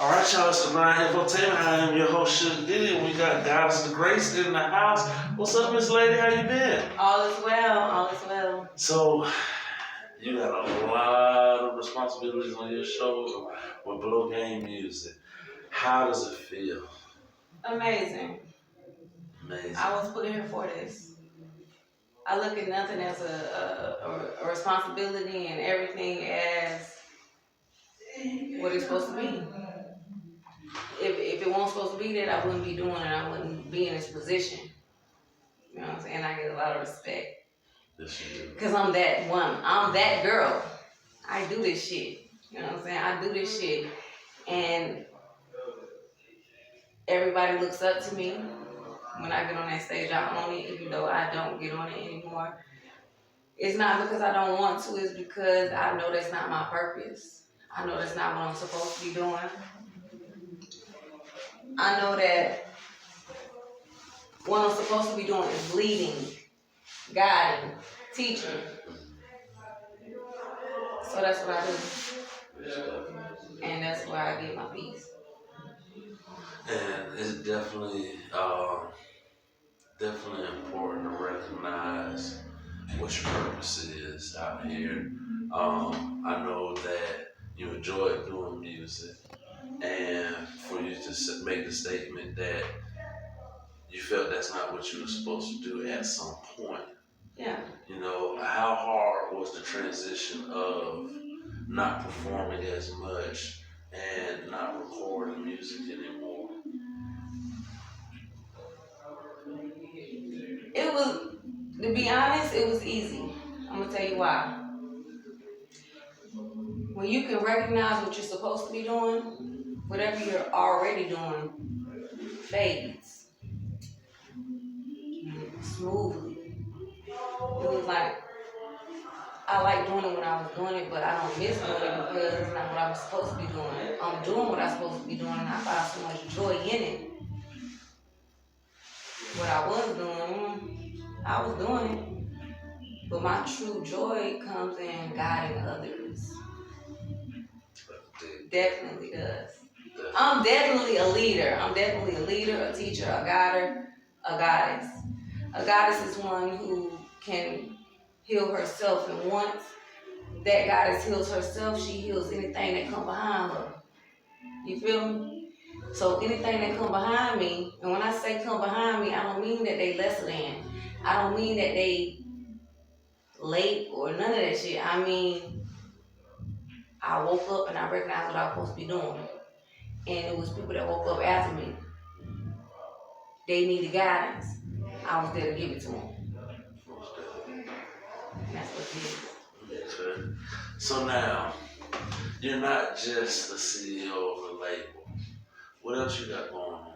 All right, y'all, it's Divine Infotainment. I am your host, Sugar Diddy. We got Goddess the Grace in the house. What's up, Miss Lady? How you been? All is well, all is well. So, you got a lot of responsibilities on your shoulder with Blow Game Music. How does it feel? Amazing. Amazing. I was put here for this. I look at nothing as a responsibility and everything as what it's supposed to be. If it wasn't supposed to be that, I wouldn't be doing it. I wouldn't be in this position. You know what I'm saying? I get a lot of respect. Yes, you do. Because I'm that woman. I'm that girl. I do this shit. You know what I'm saying? I do this shit. And everybody looks up to me. When I get on that stage, I own it, even though I don't get on it anymore. It's not because I don't want to, it's because I know that's not my purpose. I know that's not what I'm supposed to be doing. I know that what I'm supposed to be doing is leading, guiding, teaching. So that's what I do. And that's where I get my peace. And it's definitely important to recognize what your purpose is out here. I know that you enjoy doing music, and for you to make the statement that you felt that's not what you were supposed to do at some point. Yeah. You know, how hard was the transition of not performing as much and not recording music anymore? It was, to be honest, it was easy. I'm going to tell you why. When you can recognize what you're supposed to be doing, whatever you're already doing fades smoothly. It was like, I like doing it when I was doing it, but I don't miss doing it because it's not what I'm supposed to be doing. I'm doing what I'm supposed to be doing, and I find so much joy in it. What I was doing, I was doing it. But my true joy comes in guiding others. Definitely does. I'm definitely a leader. I'm definitely a leader, a teacher, a guider, a goddess. A goddess is one who can heal herself, and once that goddess heals herself, she heals anything that come behind her. You feel me? So anything that come behind me, and when I say come behind me, I don't mean that they lesser than. I don't mean that they late or none of that shit. I mean, I woke up and I recognized what I was supposed to be doing. And it was people that woke up after me. They needed guidance. I was there to give it to them. And that's what it is. Okay. So now, you're not just the CEO of a label. What else you got going on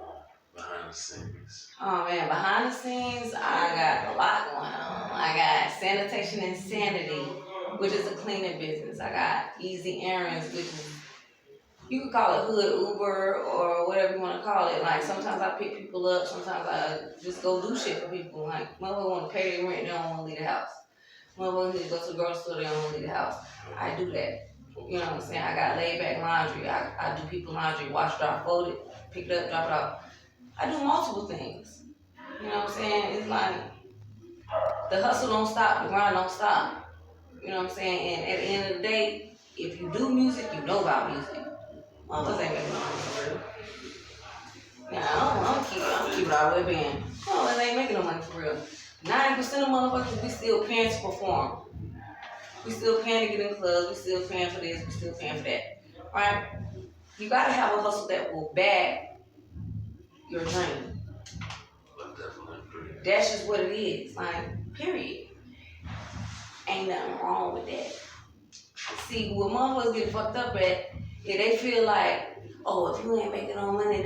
behind the scenes? Oh man, behind the scenes, I got a lot going on. I got Sanitation Insanity, which is a cleaning business. I got Easy Errands, which is, you could call it Hood Uber or whatever you want to call it. Like sometimes I pick people up, sometimes I just go do shit for people. Like motherfuckers want to pay their rent, they don't want to leave the house. Motherfuckers need to go to the grocery store, they don't want to leave the house. I do that. You know what I'm saying? I got laid back laundry. I do people laundry, wash, dry, fold it, pick it up, drop it off. I do multiple things. You know what I'm saying? It's like the hustle don't stop, the grind don't stop. You know what I'm saying? And at the end of the day, if you do music, you know about music. Motherfuckers ain't making no money for real. Nah, I'm keep it all the way being. Motherfuckers ain't making no money for real. 90% of motherfuckers, we still paying to perform. We still paying to get in clubs, we still paying for this, we still paying for that. Right? You gotta have a hustle that will back your dream. That's just what it is. Like, period. Ain't nothing wrong with that. See, what motherfuckers get fucked up at, if they feel like, oh, if you ain't making no money,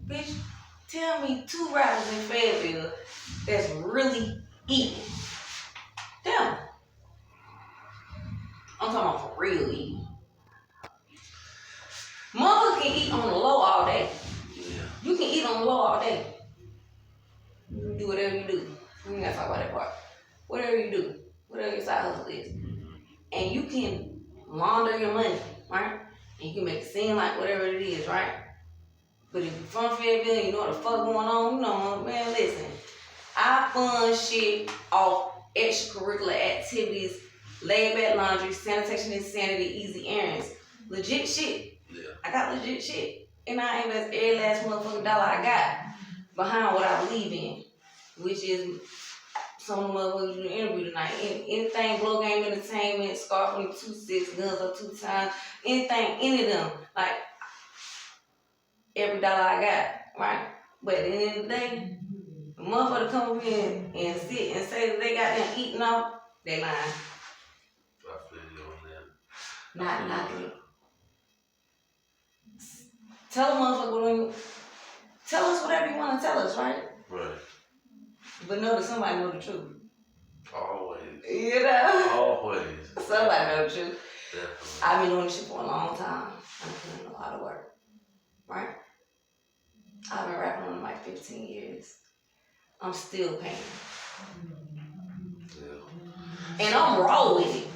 bitch, tell me 2 rappers in Fayetteville that's really eating. Damn. I'm talking about for real eating. Motherfuckers can eat on the low all day. You can eat on the low all day. You can do whatever you do. We ain't gotta talk about that part. Whatever you do, whatever your side hustle is. And you can launder your money, right? And you can make it seem like whatever it is, right? But if you're from Fayetteville, you know what the fuck going on, you know, man, listen. I fund shit off extracurricular activities, laid back laundry, sanitation and sanity, easy errands. Legit shit. Yeah. I got legit shit. And I invest every last motherfucking dollar I got behind what I believe in, which is some of the motherfuckers you interview tonight. Anything, blow game entertainment, Scar from 2-6, Guns Up 2 Times, anything, any of them. Like, every dollar I got, right? But at the end of the day, the motherfucker come up in and sit and say that they got them eating off, they lying. I feel you on that. Not knocking. Tell the motherfucker, tell us whatever you want to tell us, right? Right. But know that somebody know the truth. Always. You know? Always. Somebody know the truth. Definitely. I've been doing this shit for a long time. I'm putting in a lot of work, right? I've been rapping on like 15 years. I'm still paying. Yeah. And I'm raw with it.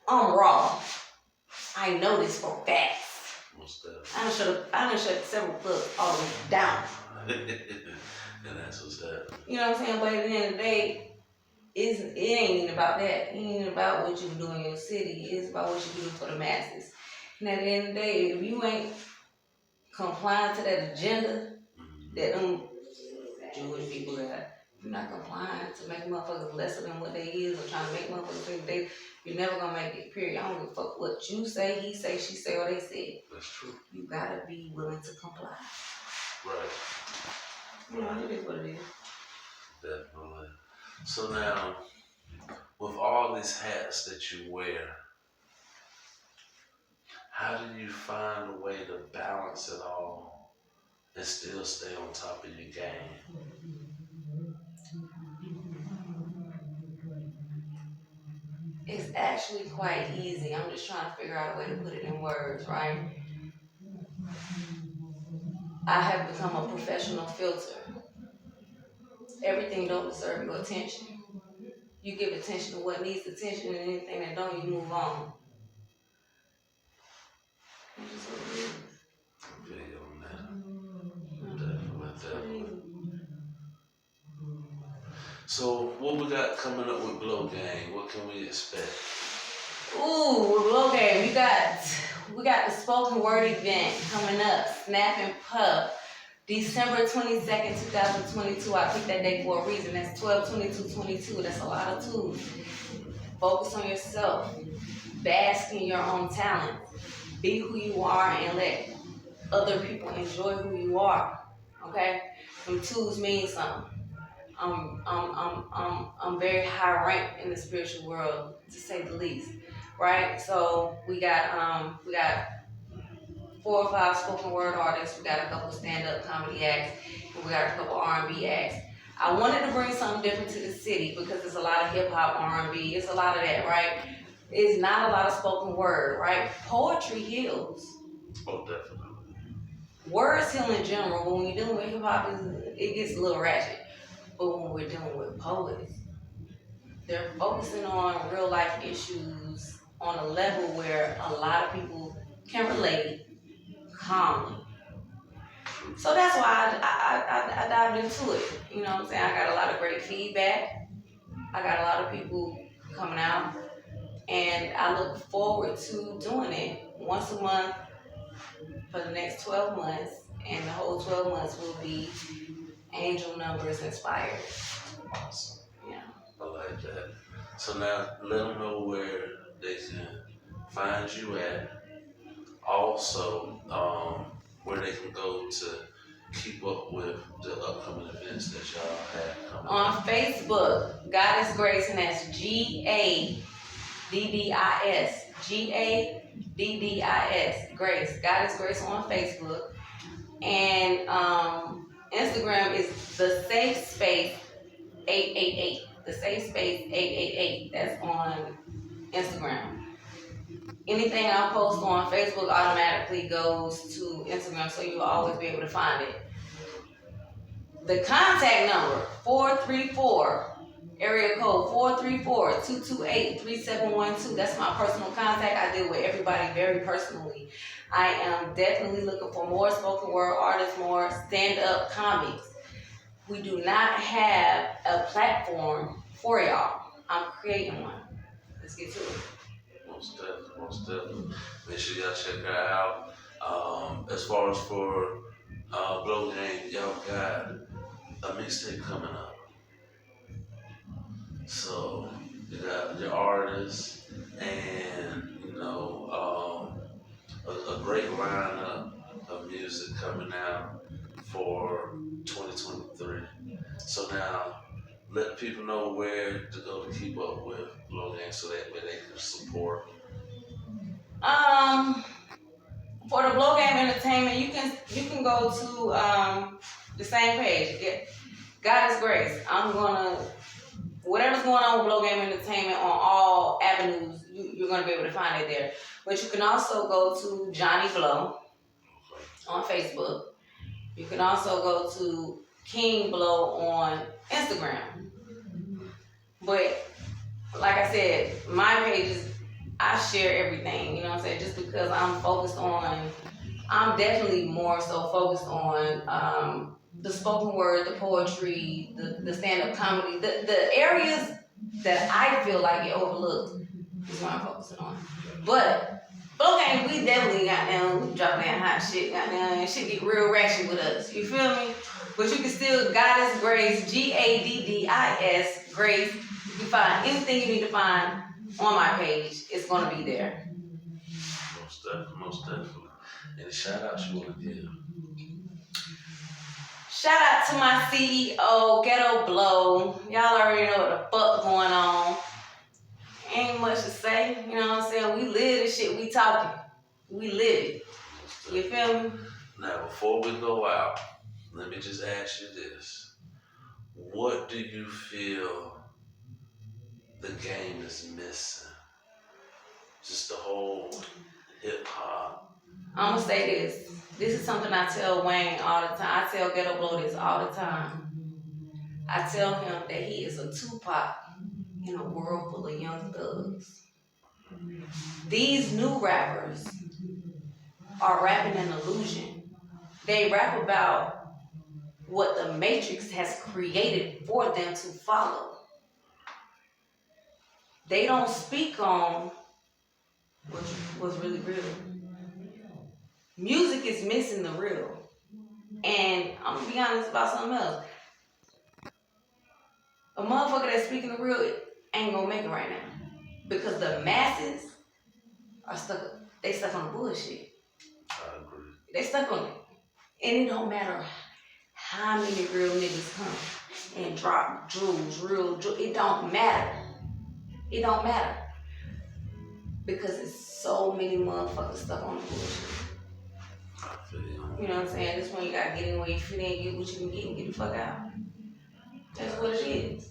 I'm raw. I know this for facts. Most definitely. I done shut several clubs all the way down. And that's what's that. You know what I'm saying? But at the end of the day, it ain't even about that. It ain't even about what you do in your city. It's about what you do for the masses. And at the end of the day, if you ain't complying to that agenda that them Jewish people got, you're not complying to make motherfuckers lesser than what they is or trying to make motherfuckers think you're never gonna make it, period. I don't give a fuck what you say, he say, she say, or they say. That's true. You gotta be willing to comply. Right. You know, it is what it is. Definitely. So now, with all these hats that you wear, how do you find a way to balance it all and still stay on top of your game? It's actually quite easy. I'm just trying to figure out a way to put it in words, right? I have become a professional filter. Everything don't deserve your attention. You give attention to what needs attention, and anything that don't, you move on. That's just what it is. I feel you on that. Definitely. So, what we got coming up with Blow Gang? What can we expect? Ooh, with Blow Gang, we got the spoken word event coming up, Snap and Puff, December 22nd, 2022. I picked that date for a reason. That's 12/22/22. That's a lot of twos. Focus on yourself. Bask in your own talent. Be who you are and let other people enjoy who you are. Okay? Them twos mean something. I'm very high ranked in the spiritual world, to say the least. Right? So we got 4 or 5 spoken word artists. We got a couple stand-up comedy acts, and we got a couple R&B acts. I wanted to bring something different to the city because there's a lot of hip-hop, R&B. It's a lot of that, right? It's not a lot of spoken word, right? Poetry heals. Oh, definitely. Words heal in general, but when you're dealing with hip-hop, it gets a little ratchet. But when we're dealing with poets, they're focusing on real-life issues on a level where a lot of people can relate calmly. So that's why I dived into it. You know what I'm saying? I got a lot of great feedback. I got a lot of people coming out. And I look forward to doing it once a month for the next 12 months. And the whole 12 months will be angel numbers inspired. Awesome. Yeah. I like that. So now, let them know where they can find you at. Also, where they can go to keep up with the upcoming events that y'all have coming On up. Facebook, Goddess Grace, and that's GADDIS. GADDIS. Grace. Goddess Grace on Facebook. And Instagram is The Safe Space 888. The Safe Space 888. That's on Instagram. Anything I post on Facebook automatically goes to Instagram, so you'll always be able to find it. The contact number, 434. Area code 434-228-3712. That's my personal contact. I deal with everybody very personally. I am definitely looking for more spoken word artists, more stand-up comics. We do not have a platform for y'all. I'm creating one. Let's get to it. Most definitely, most definitely. Make sure y'all check her out. As far as for Blow Game, y'all got a mixtape coming up. So you got your artists and a great lineup of music coming out for 2023. So now let people know where to go to keep up with Blow Gang so that way they can support. For the Blow Game Entertainment, you can go to the same page. God is Grace. Whatever's going on with Blow Game Entertainment on all avenues, you're gonna be able to find it there. But you can also go to Johnny Blow on Facebook. You can also go to King Blow on Instagram. But like I said, my pages, I share everything, you know what I'm saying? Just because I'm definitely more so focused on the spoken word, the poetry, the stand-up comedy, the areas that I feel like get overlooked is what I'm focusing on. But okay, we definitely got down, we drop that hot shit, got down, and shit get real ratchet with us. You feel me? But you can still Goddess Grace, Gaddis Grace. You can find anything you need to find on my page. It's gonna be there. Most definitely, most definitely. Any shout outs you want to give? Shout out to my CEO, Ghetto Blow. Y'all already know what the fuck going on. Ain't much to say, you know what I'm saying? We live this shit, we talking. We live it. You feel me? Now, before we go out, let me just ask you this. What do you feel the game is missing? Just the whole hip hop. I'm gonna say this. This is something I tell Wayne all the time. I tell Ghetto Blow this all the time. I tell him that he is a Tupac in a world full of young thugs. These new rappers are rapping an illusion. They rap about what the Matrix has created for them to follow. They don't speak on what's really real. Music is missing the real. And I'm gonna be honest about something else. A motherfucker that's speaking the real ain't gonna make it right now. Because the masses are stuck on the bullshit. I agree. They stuck on it. And it don't matter how many real niggas come and drop jewels, it don't matter. It don't matter. Because it's so many motherfuckers stuck on the bullshit. You know what I'm saying? This one you gotta get in where you fit in, get what you can get and get the fuck out. That's what it is.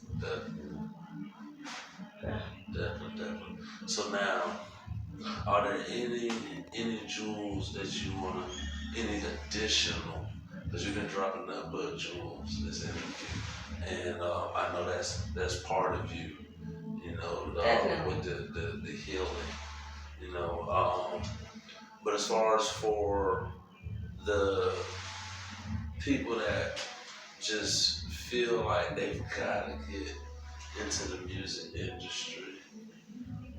Definitely. So now, are there any jewels that you wanna, any additional? Because you've been dropping nothing but jewels this interview, and I know that's part of you. You know, with the healing. You know, but as far as for the people that just feel like they've got to get into the music industry,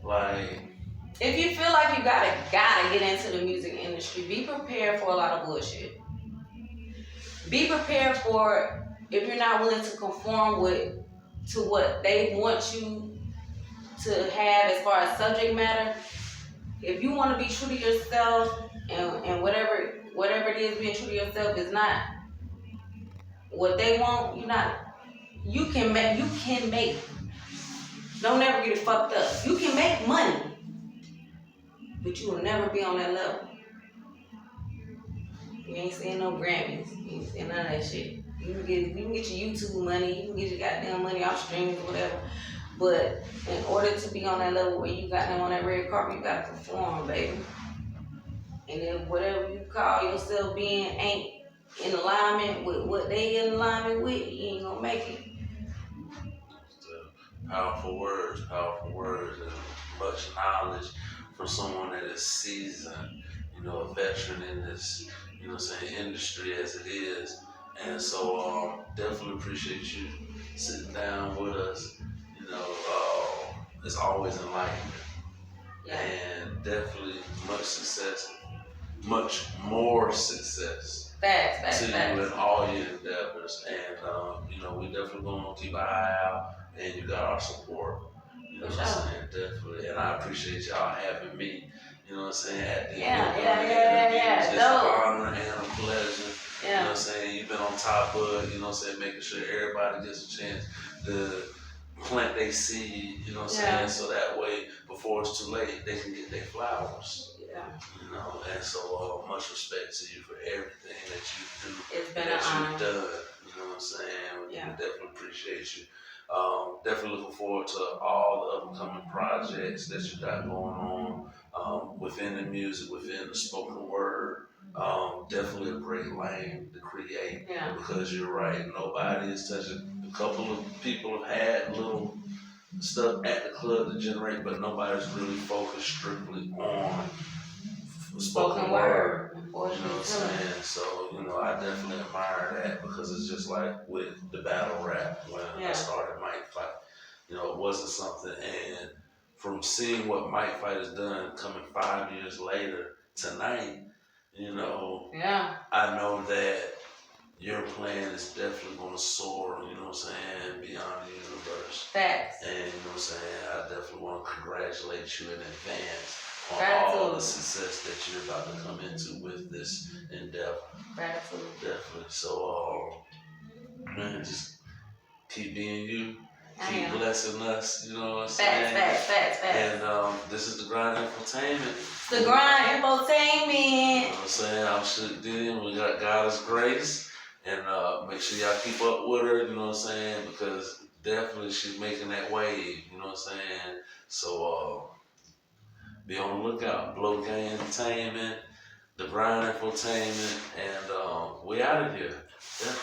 like, if you feel like you gotta get into the music industry, be prepared for a lot of bullshit. Be prepared for if you're not willing to conform to what they want you to have as far as subject matter. If you want to be true to yourself and whatever it is, being true to yourself is not what they want, you can make. Don't ever get it fucked up. You can make money, but you will never be on that level. You ain't seeing no Grammys. You ain't seeing none of that shit. You can get your YouTube money, you can get your goddamn money off streams or whatever. But in order to be on that level where you got them on that red carpet, you gotta perform, baby. And then whatever you call yourself being ain't in alignment with what they in alignment with, you ain't gonna make it. powerful words, and much knowledge from someone that is seasoned, a veteran in this, industry as it is. And so, definitely appreciate you sitting down with us. It's always enlightening, Yeah. and definitely much success, much more success Facts. to you in all your endeavors. And we definitely gonna keep an eye out, and you got our support. You know what I'm saying? Definitely. And I appreciate y'all having me. You know what I'm saying? At the Yeah. It's just an honor and a pleasure. Yeah. You know what I'm saying? You've been on top of it, making sure everybody gets a chance to plant their seed, so that way before it's too late they can get their flowers. Yeah. And so much respect to you for everything that you do. It's been that an honor. you've done. You know what I'm saying? Yeah. We definitely appreciate you. Definitely looking forward to all the upcoming projects that you got going on within the music, within the spoken word. Definitely a great lane to create, because you're right. Nobody is touching. A couple of people have had little stuff at the club to generate, but nobody's really focused strictly on spoken word. You know what I'm saying? So, I definitely admire that, because it's just like with the battle rap when I started Mic Fight. It wasn't something, and from seeing what Mic Fight has done coming 5 years later tonight, I know that your plan is definitely going to soar, beyond the universe. Facts. And I definitely want to congratulate you in advance on Gratitude. all the success that you're about to come into with this endeavor. Gratitude. Definitely. So, man, just keep being you. Keep blessing us, you know what I'm saying? Facts. And this is the Grind Infotainment. The Grind Infotainment. You know what I'm saying? I'm Shook D. We got God's Grace. And make sure y'all keep up with her, you know what I'm saying? Because definitely she's making that wave, you know what I'm saying? So be on the lookout. Blow Gang Entertainment, the Grind Infotainment, and we out of here. Definitely.